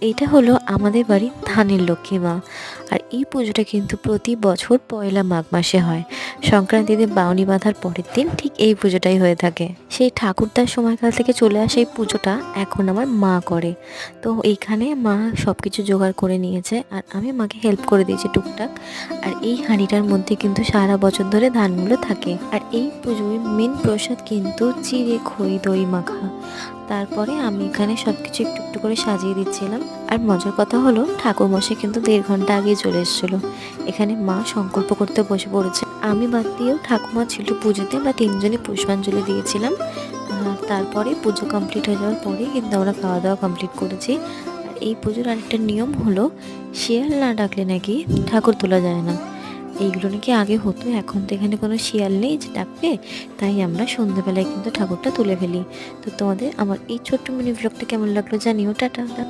এটা হলো আমাদের বাড়ির ধানের লক্ষ্মী মা। আর এই পুজোটা কিন্তু প্রতি বছর পয়লা মাঘ মাসে হয়। সংক্রান্তিতে বাউনি বাঁধার পরের দিন ঠিক এই পুজোটাই হয়ে থাকে। সেই ঠাকুরদার সময়কাল থেকে চলে আসে এই পুজোটা এখন আমার মা করে। তো এইখানে মা সব কিছু জোগাড় করে নিয়েছে আর আমি মাকে হেল্প করে দিয়েছি টুকটাক। আর এই হাঁড়িটার মধ্যে কিন্তু সারা বছর ধরে ধানগুলো থাকে। আর এই পুজোয় মেন প্রসাদ কিন্তু চিঁড়ে খই দই মাখা। তারপরে আমি এখানে সব কিছু একটু একটু করে সাজিয়ে দিচ্ছিলাম। আর মজার কথা হলো ঠাকুরমশাই কিন্তু 1.5 ঘন্টা আগেই চলে এসেছিলো। এখানে মা সংকল্প করতে বসে পড়েছে। আমি বাদ দিয়েও ঠাকুমা ছিল পুজোতে, আমরা 3জনই পুষ্পাঞ্জলি দিয়েছিলাম। তারপরে পুজো কমপ্লিট হয়ে যাওয়ার পরেই কিন্তু আমরা খাওয়া দাওয়া কমপ্লিট করেছি। আর এই পুজোর আরেকটা নিয়ম হলো শিয়াল না ডাকলে নাকি ঠাকুর তোলা যায় না। এইগুলো নাকি আগে হতো, এখন তো এখানে কোনো শিয়াল নেই যে ডাকবে, তাই আমরা সন্ধ্যেবেলায় কিন্তু ঠাকুরটা তুলে ফেলি। তো তোমাদের আমার এই ছোট্ট মিনি ব্লগটা কেমন লাগলো জানিও। টাটা।